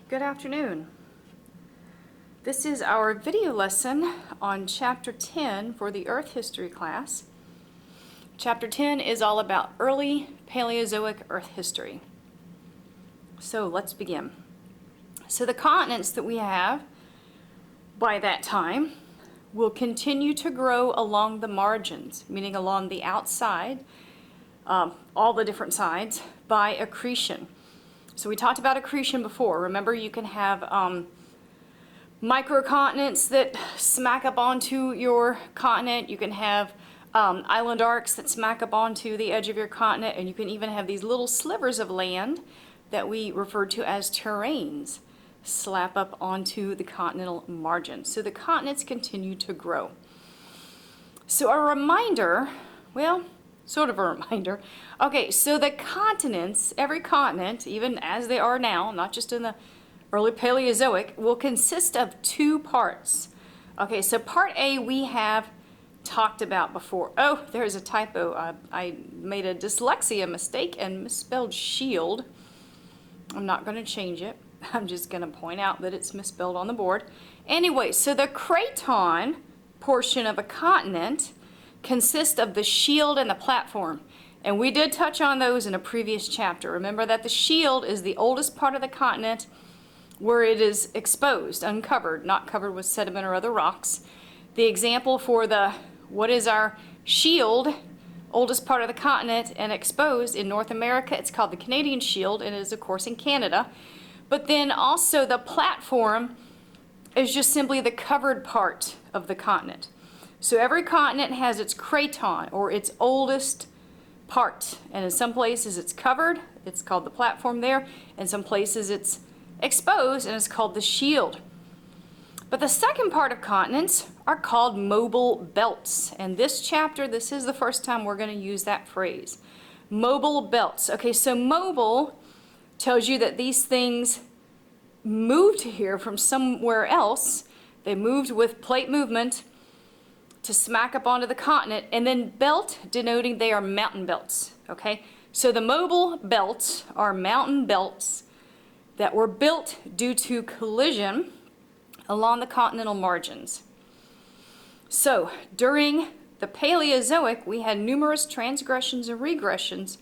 Good afternoon. This is our video lesson on Chapter 10 for the Earth History class. Chapter 10 is all about early Paleozoic Earth history. So let's begin. So the continents that we have by that time will continue to grow along the margins, meaning along the outside, all the different sides, by accretion. So we talked about accretion before. Remember, you can have microcontinents that smack up onto your continent. You can have island arcs that smack up onto the edge of your continent, and you can even have these little slivers of land that we refer to as terrains slap up onto the continental margin. So the continents continue to grow. So a reminder, well, sort of a reminder. Okay, so the continents, every continent, even as they are now, not just in the early Paleozoic, will consist of two parts. Okay, so part A we have talked about before. Oh, there's a typo. I made a dyslexia mistake and misspelled shield. I'm not going to change it. I'm just going to point out that it's misspelled on the board. Anyway, so the craton portion of a continent consists of the shield and the platform. And we did touch on those in a previous chapter. Remember that the shield is the oldest part of the continent where it is exposed, uncovered, not covered with sediment or other rocks. The example for what is our shield, oldest part of the continent and exposed in North America, it's called the Canadian Shield, and it is of course in Canada. But then also the platform is just simply the covered part of the continent. So every continent has its craton, or its oldest part. And in some places it's covered, it's called the platform there. In some places it's exposed, and it's called the shield. But the second part of continents are called mobile belts. And this chapter, this is the first time we're going to use that phrase. Mobile belts. Okay, so mobile tells you that these things moved here from somewhere else. They moved with plate movement to smack up onto the continent, and then belt denoting they are mountain belts. Okay, so the mobile belts are mountain belts that were built due to collision along the continental margins. So during the Paleozoic, we had numerous transgressions and regressions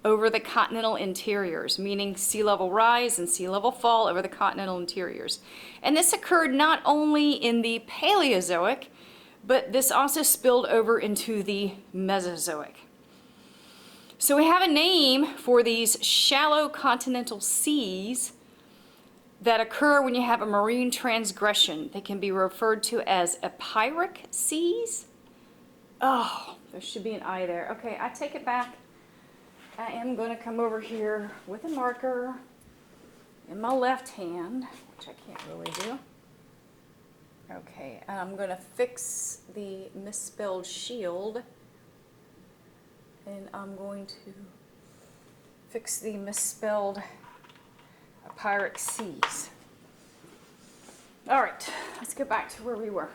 over the continental interiors, meaning sea level rise and sea level fall over the continental interiors. And this occurred not only in the Paleozoic, but this also spilled over into the Mesozoic. So we have a name for these shallow continental seas that occur when you have a marine transgression. They can be referred to as epeiric seas. Oh, there should be an I there. Okay, I take it back. I am going to come over here with a marker in my left hand, which I can't really do. Okay, and I'm going to fix the misspelled shield, and I'm going to fix the misspelled epeiric seas. All right, let's go back to where we were.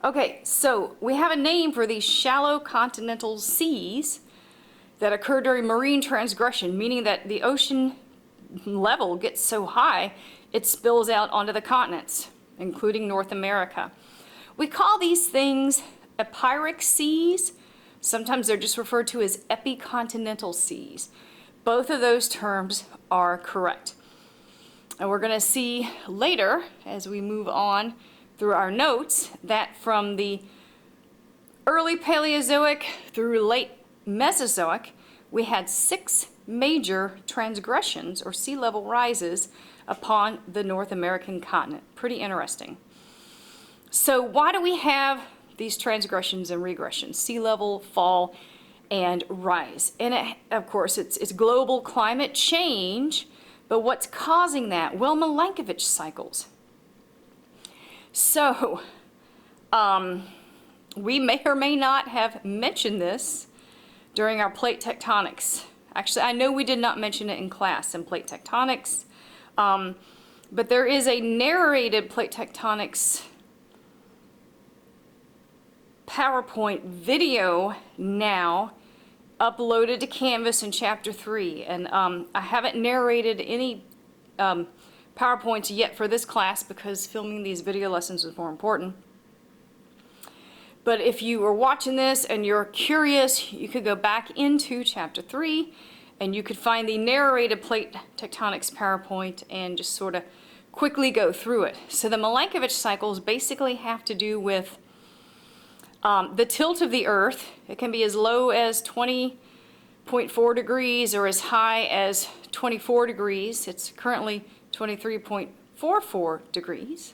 Okay, so we have a name for these shallow continental seas that occur during marine transgression, meaning that the ocean level gets so high it spills out onto the continents, including North America. We call these things epeiric seas. Sometimes they're just referred to as epicontinental seas. Both of those terms are correct. And we're going to see later, as we move on through our notes, that from the early Paleozoic through late Mesozoic, we had 6 major transgressions or sea level rises upon the North American continent. Pretty interesting. So why do we have these transgressions and regressions? Sea level, fall, and rise. And of course, it's global climate change, but what's causing that? Well, Milankovitch cycles. So, we may or may not have mentioned this during our plate tectonics. Actually, I know we did not mention it in class in plate tectonics, but there is a narrated plate tectonics PowerPoint video now uploaded to Canvas in Chapter 3. And I haven't narrated any PowerPoints yet for this class because filming these video lessons is more important. But if you are watching this and you're curious, you could go back into Chapter 3 and you could find the narrated plate tectonics PowerPoint and just sort of quickly go through it. So the Milankovitch cycles basically have to do with the tilt of the Earth. It can be as low as 20.4 degrees or as high as 24 degrees. It's currently 23.44 degrees.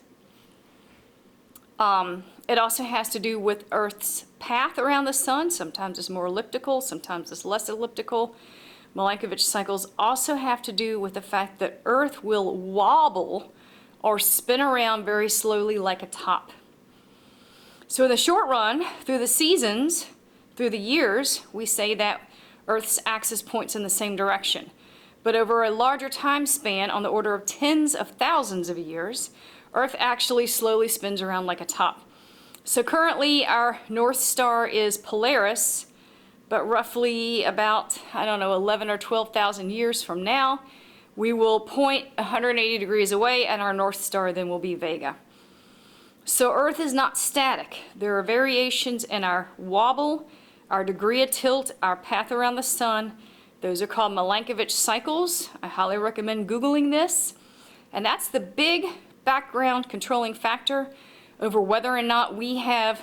It also has to do with Earth's path around the sun. Sometimes it's more elliptical, sometimes it's less elliptical. Milankovitch cycles also have to do with the fact that Earth will wobble or spin around very slowly like a top. So in the short run, through the seasons, through the years, we say that Earth's axis points in the same direction. But over a larger time span, on the order of tens of thousands of years, Earth actually slowly spins around like a top. So currently our North Star is Polaris, but roughly about, I don't know, 11 or 12,000 years from now, we will point 180 degrees away and our North Star then will be Vega. So Earth is not static. There are variations in our wobble, our degree of tilt, our path around the sun. Those are called Milankovitch cycles. I highly recommend Googling this. And that's the big background controlling factor over whether or not we have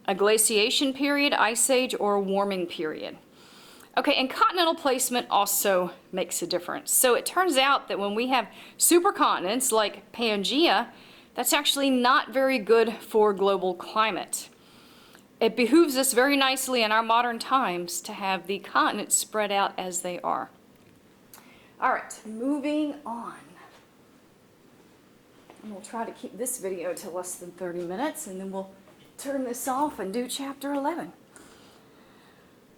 a glaciation period, ice age, or a warming period. Okay, and continental placement also makes a difference. So it turns out that when we have supercontinents like Pangaea, that's actually not very good for global climate. It behooves us very nicely in our modern times to have the continents spread out as they are. All right, moving on. And we'll try to keep this video to less than 30 minutes, and then we'll turn this off and do Chapter 11.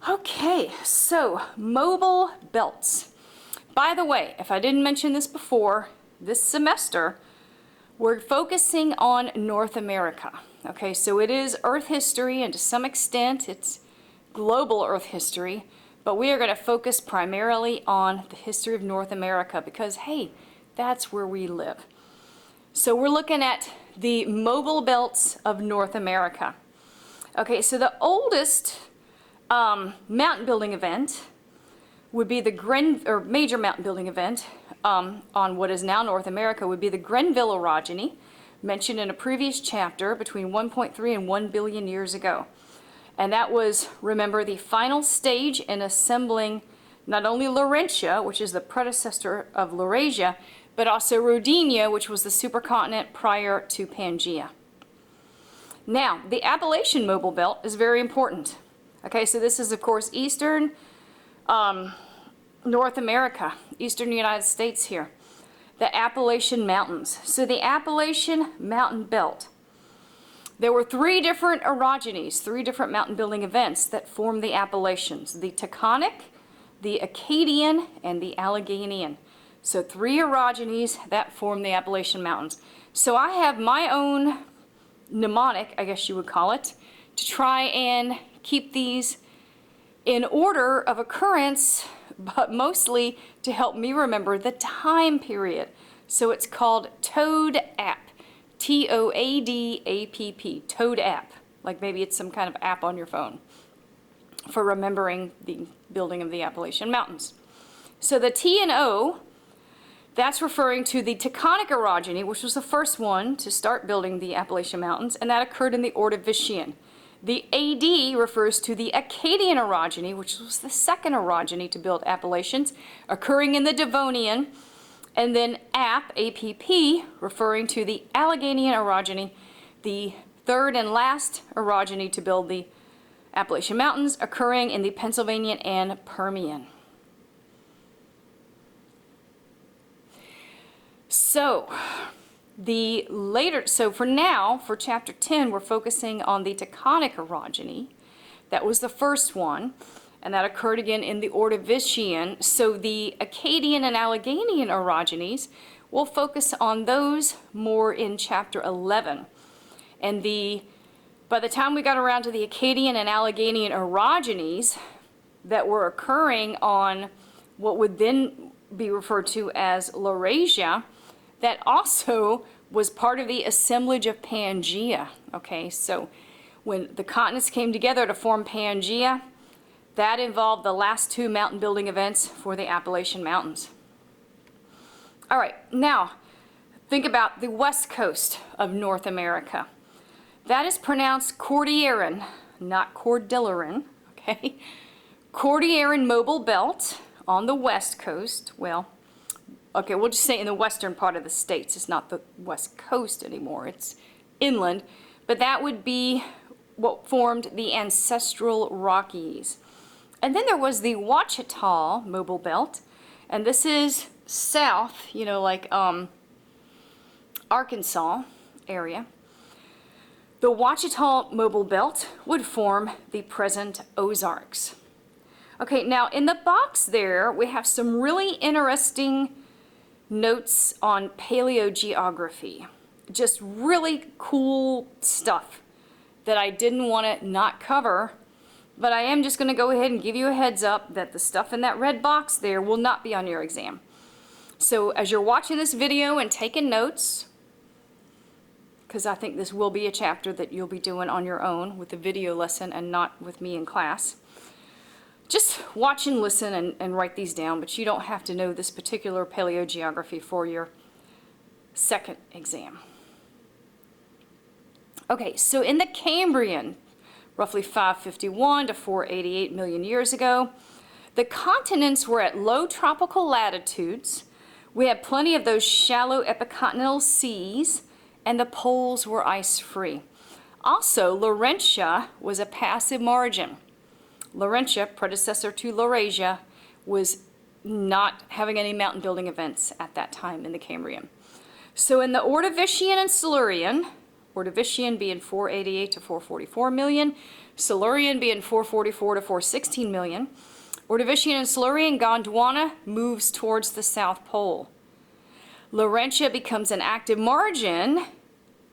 Okay, so mobile belts. By the way, if I didn't mention this before, this semester we're focusing on North America. Okay, so it is Earth history, and to some extent it's global Earth history, but we are going to focus primarily on the history of North America because, hey, that's where we live. So we're looking at the mobile belts of North America. Okay, so the oldest mountain building event would be the major mountain building event on what is now North America would be the Grenville orogeny, mentioned in a previous chapter between 1.3 and 1 billion years ago. And that was, remember, the final stage in assembling not only Laurentia, which is the predecessor of Laurasia, but also Rodinia, which was the supercontinent prior to Pangaea. Now, the Appalachian mobile belt is very important. Okay, so this is, of course, eastern North America, eastern United States here. The Appalachian Mountains. So the Appalachian Mountain Belt. There were three different orogenies, three different mountain building events that formed the Appalachians. The Taconic, the Acadian, and the Alleghenian. So three orogenies that form the Appalachian Mountains. So I have my own mnemonic, I guess you would call it, to try and keep these in order of occurrence, but mostly to help me remember the time period. So it's called TOADAPP, T-O-A-D-A-P-P, TOADAPP, like maybe it's some kind of app on your phone for remembering the building of the Appalachian Mountains. So the T and O, that's referring to the Taconic orogeny, which was the first one to start building the Appalachian Mountains, and that occurred in the Ordovician. The AD refers to the Acadian orogeny, which was the second orogeny to build Appalachians, occurring in the Devonian, and then APP, A-P-P, referring to the Alleghenian orogeny, the third and last orogeny to build the Appalachian Mountains, occurring in the Pennsylvanian and Permian. So for now, for Chapter 10, we're focusing on the Taconic orogeny. That was the first one, and that occurred again in the Ordovician. So the Acadian and Alleghenian orogenies, we'll focus on those more in Chapter 11. And by the time we got around to the Acadian and Alleghenian orogenies, that were occurring on what would then be referred to as Laurasia, that also was part of the assemblage of Pangaea. Okay, so when the continents came together to form Pangaea, that involved the last two mountain building events for the Appalachian Mountains. All right, now think about the west coast of North America. That is pronounced Cordilleran, not Cordilleran, okay? Cordilleran Mobile Belt on the west coast. Well, okay, we'll just say in the western part of the states. It's not the west coast anymore, it's inland. But that would be what formed the ancestral Rockies. And then there was the Ouachita Mobile Belt, and this is south, you know, like Arkansas area. The Ouachita Mobile Belt would form the present Ozarks. Okay, now in the box there, we have some really interesting notes on paleogeography. Just really cool stuff that I didn't want to not cover, but I am just going to go ahead and give you a heads up that the stuff in that red box there will not be on your exam. So as you're watching this video and taking notes, because I think this will be a chapter that you'll be doing on your own with a video lesson and not with me in class, just watch and listen and write these down, but you don't have to know this particular paleogeography for your second exam. Okay, so in the Cambrian, roughly 551 to 488 million years ago, the continents were at low tropical latitudes. We had plenty of those shallow epicontinental seas, and the poles were ice-free. Also, Laurentia was a passive margin. Laurentia, predecessor to Laurasia, was not having any mountain building events at that time in the Cambrian. So in the Ordovician and Silurian, Ordovician being 488 to 444 million, Silurian being 444 to 416 million, Ordovician and Silurian, Gondwana moves towards the South Pole. Laurentia becomes an active margin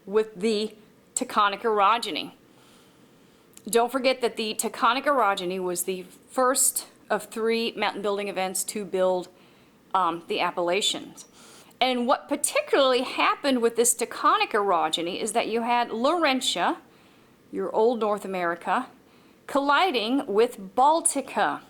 with the tectonic orogeny. Don't forget that the tectonic orogeny was the first of three mountain building events to build the Appalachians. And what particularly happened with this tectonic orogeny is that you had Laurentia, your old North America, colliding with Baltica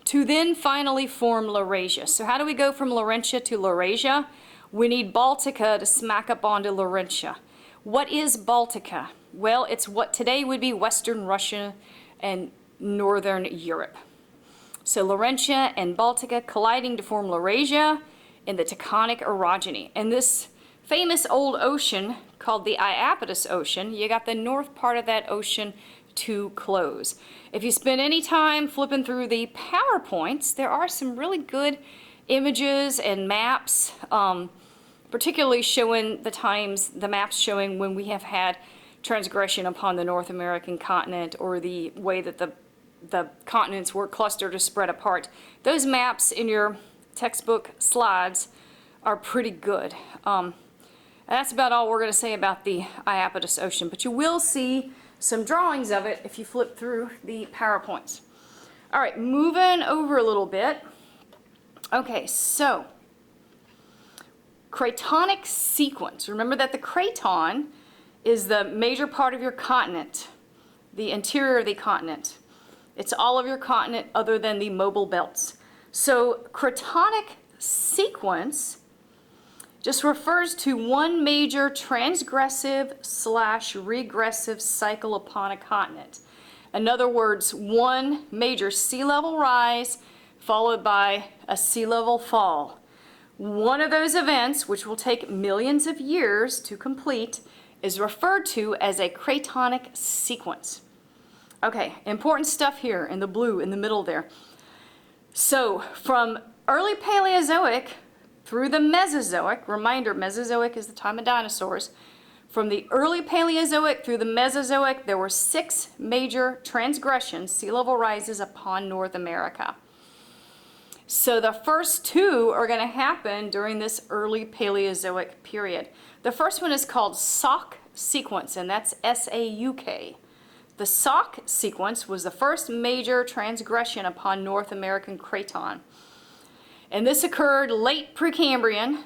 to then finally form Laurasia. So how do we go from Laurentia to Laurasia? We need Baltica to smack up onto Laurentia. What is Baltica? Well, it's what today would be Western Russia and Northern Europe. So Laurentia and Baltica colliding to form Laurasia in the tectonic orogeny. And this famous old ocean called the Iapetus Ocean, you got the north part of that ocean to close. If you spend any time flipping through the PowerPoints, there are some really good images and maps, particularly showing the maps showing when we have had transgression upon the North American continent, or the way that the continents were clustered or spread apart. Those maps in your textbook slides are pretty good. And that's about all we're going to say about the Iapetus Ocean, but you will see some drawings of it if you flip through the PowerPoints. All right, moving over a little bit. Okay, so cratonic sequence. Remember that the craton is the major part of your continent, the interior of the continent. It's all of your continent other than the mobile belts. So cratonic sequence just refers to one major transgressive / regressive cycle upon a continent. In other words, one major sea level rise followed by a sea level fall. One of those events, which will take millions of years to complete, is referred to as a cratonic sequence. Okay, important stuff here in the blue in the middle there. So from early Paleozoic through the Mesozoic, reminder, Mesozoic is the time of dinosaurs. From the early Paleozoic through the Mesozoic, there were 6 major transgressions, sea level rises upon North America. So the first 2 are going to happen during this early Paleozoic period. The first one is called Sauk sequence, and that's S-A-U-K. The Sauk sequence was the first major transgression upon North American craton. And this occurred late Precambrian.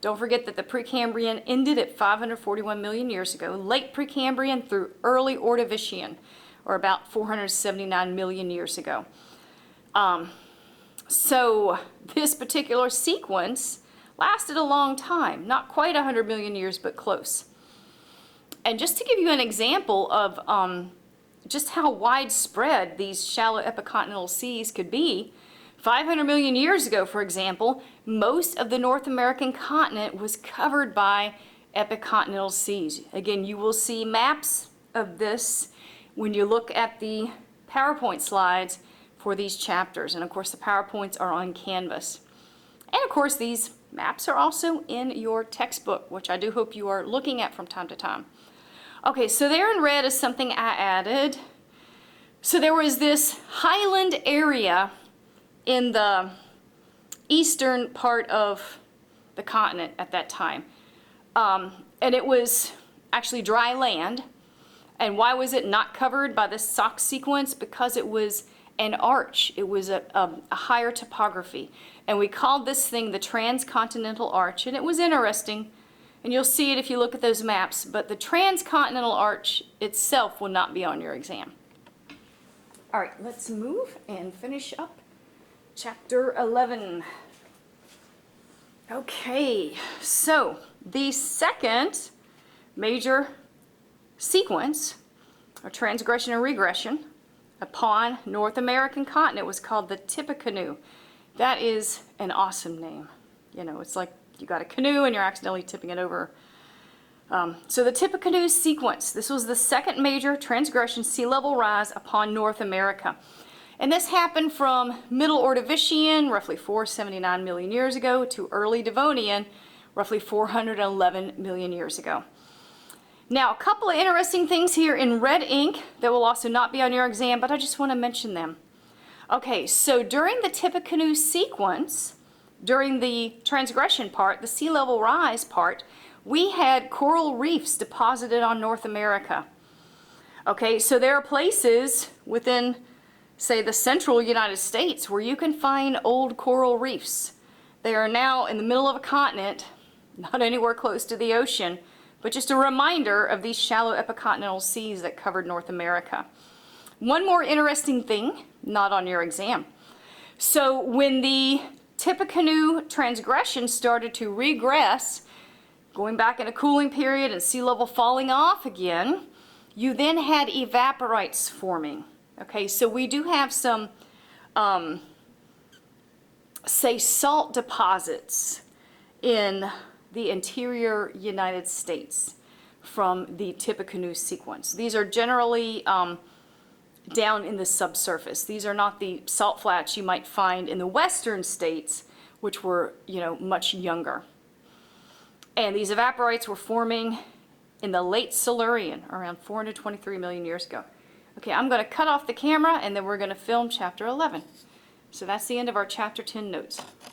Don't forget that the Precambrian ended at 541 million years ago. Late Precambrian through early Ordovician, or about 479 million years ago. So this particular sequence lasted a long time, not quite 100 million years, but close. And just to give you an example of just how widespread these shallow epicontinental seas could be, 500 million years ago, for example, most of the North American continent was covered by epicontinental seas. Again, you will see maps of this when you look at the PowerPoint slides for these chapters. And of course, the PowerPoints are on Canvas. And of course, these maps are also in your textbook, which I do hope you are looking at from time to time. Okay, so there in red is something I added. So there was this highland area in the eastern part of the continent at that time. And it was actually dry land. And why was it not covered by the Sauk sequence? Because it was an arch. It was a higher topography. And we called this thing the transcontinental arch. And it was interesting. And you'll see it if you look at those maps. But the transcontinental arch itself will not be on your exam. All right, let's move and finish up Chapter 11. Okay, so the second major sequence, or transgression and regression, upon North American continent was called the Tippecanoe. That is an awesome name. You know, it's like you got a canoe and you're accidentally tipping it over. So the Tippecanoe sequence, this was the second major transgression sea level rise upon North America. And this happened from Middle Ordovician, roughly 479 million years ago, to early Devonian, roughly 411 million years ago. Now, a couple of interesting things here in red ink that will also not be on your exam, but I just want to mention them. Okay, so during the Tippecanoe sequence, during the transgression part, the sea level rise part, we had coral reefs deposited on North America. Okay, so there are places within, say, the central United States where you can find old coral reefs. They are now in the middle of a continent, not anywhere close to the ocean, but just a reminder of these shallow epicontinental seas that covered North America. One more interesting thing, not on your exam. So when the Tippecanoe transgression started to regress, going back in a cooling period and sea level falling off again, you then had evaporites forming. Okay, so we do have some, say, salt deposits in the interior United States from the Tippecanoe sequence. These are generally down in the subsurface. These are not the salt flats you might find in the western states, which were, you know, much younger. And these evaporites were forming in the late Silurian, around 423 million years ago. Okay, I'm going to cut off the camera and then we're going to film Chapter 11. So that's the end of our Chapter 10 notes.